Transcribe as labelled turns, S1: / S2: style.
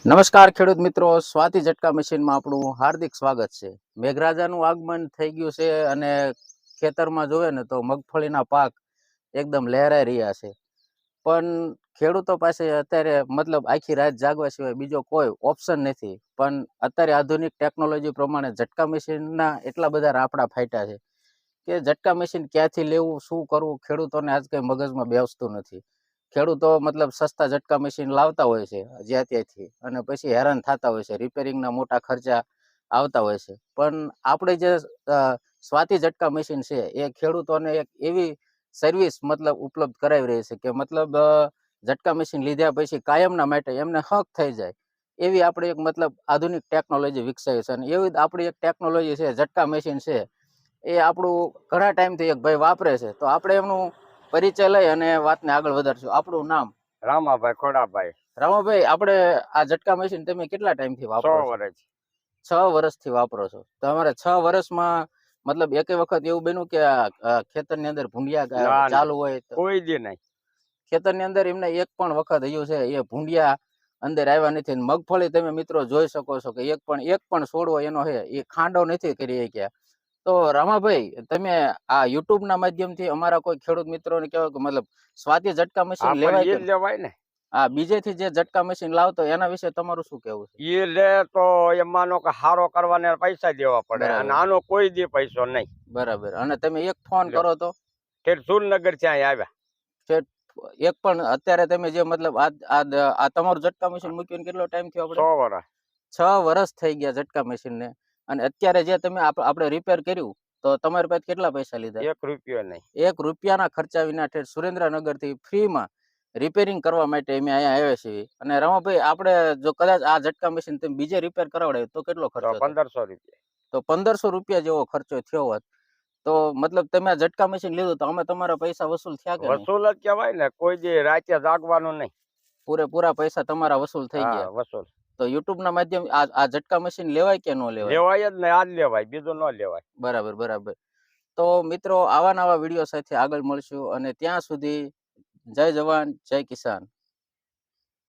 S1: નમસ્કાર ખેડૂત મિત્રો, સ્વાતિ ઝટકા મશીનમાં આપણું હાર્દિક સ્વાગત છે. મેઘરાજાનું આગમન થઈ ગયું છે અને ખેતરમાં જોવે ને તો મગફળીના પાક એકદમ લહેરાઈ રહ્યા છે. પણ ખેડૂતો પાસે અત્યારે મતલબ આખી રાત જાગવા સિવાય બીજો કોઈ ઓપ્શન નથી. પણ અત્યારે આધુનિક ટેકનોલોજી પ્રમાણે ઝટકા મશીનના એટલા બધા રાફડા ફાટ્યા છે કે ઝટકા મશીન ક્યાંથી લેવું, શું કરવું, ખેડૂતોને આજ કંઈ મગજમાં બેસતું નથી. ખેડૂતો મતલબ સસ્તા ઝટકા મશીન લાવતા હોય છે જ્યાં ત્યાંથી, અને પછી હેરાન થતા હોય છે. રિપેરિંગના મોટા ખર્ચા આવતા હોય છે. પણ આપણે જે સ્વાતિ ઝટકા મશીન છે એ ખેડૂતોને એક એવી સર્વિસ મતલબ ઉપલબ્ધ કરાવી રહી છે કે મતલબ ઝટકા મશીન લીધા પછી કાયમના માટે એમને હક થઈ જાય એવી આપણે એક મતલબ આધુનિક ટેકનોલોજી વિકસાવી છે. અને એવી આપણી એક ટેકનોલોજી છે, ઝટકા મશીન છે, એ આપણું ઘણા ટાઈમથી એક ભાઈ વાપરે છે. તો આપણે એમનું પરિચય લઈ અને વાતને આગળ વધારશું. આપણું નામ?
S2: રામાભાઈ ખોડાભાઈ.
S1: રામાભાઈ, આપણે આ ઝટકા મશીન તમે કેટલા ટાઈમથી વાપરો છો?
S2: 100 વર્ષ.
S1: 6 વર્ષથી વાપરો છો. તમારે 6 વર્ષમાં મતલબ એકે વખત એવું બન્યું કે ખેતરની અંદર ભૂંડિયા ચાલુ હોય તો?
S2: કોઈ દી નહીં.
S1: ખેતરની અંદર એમને એક પણ વખત થયું છે એ ભૂંડિયા અંદર આવ્યા નથી? મગફળી તમે મિત્રો જોઈ શકો છો કે એક પણ છોડવો એનો છે એ ખાંડો નથી કરી શક્યા. તો રામાભાઈ, તમે આ યુટ્યુબ ના માધ્યમથી અમારા કોઈ ખેડૂત મિત્રોને કહેવાય કે મતલબ સ્વાતિ ઝટકા મશીન લેવાય કે
S2: લેવાય ને?
S1: હા, બીજેથી જે ઝટકા મશીન લાવતો એના વિશે તમારું શું કહેવું છે?
S2: એ લે તો એમ માનો કે હારો કરવાને પૈસા દેવા પડે, અને આનો કોઈ દી પૈસો નહીં.
S1: બરાબર. અને તમે એક ફોન કરો તો
S2: સુરનગર ત્યાં આવ્યા
S1: એક પણ અત્યારે તમે જે મતલબ આ તમારું ઝટકા મશીન મૂક્યું કેટલો ટાઈમ થયો? આપણે
S2: 100 વર્ષ.
S1: 6 વર્ષ થઈ ગયા ઝટકા મશીન ને. અને અત્યારે જે તમે આપણે રિપેર કર્યું તો તમારી પાસે કેટલા પૈસા લીધા?
S2: 1 રૂપિયો નહીં.
S1: 1 રૂપિયાના ખર્ચા વિના ઠેર સુરેન્દ્રનગર થી ફ્રીમાં રિપેરિંગ કરવા માટે અમે અહીંયા આવ્યા છીએ. અને રમાભાઈ, આપણે જો કદાચ આ ઝટકા મશીન તમે બીજે રિપેર કરાવડાય તો કેટલો ખર્ચો?
S2: 1500 રૂપિયા.
S1: તો 1500 રૂપિયા જેવો ખર્ચો થયો હોત તો મતલબ તમે આ ઝટકા મશીન લીધું તો અમે તમારા પૈસા વસૂલ થયા કે નહીં?
S2: વસૂલ જ કહેવાય ને, કોઈ દી રાતે જાગવાનું નહીં.
S1: પૂરેપૂરા પૈસા તમારા વસૂલ થઈ ગયા.
S2: વસૂલ.
S1: તો યુટ્યુબ ના માધ્યમ આ ઝટકા મશીન લેવાય કે ન લેવાય?
S2: લેવાય જ ને, આ જ લેવાય, બીજું ન લેવાય.
S1: બરાબર. તો મિત્રો, આવા નવા વિડીયો સાથે આગળ મળશું, અને ત્યાં સુધી જય જવાન જય કિસાન.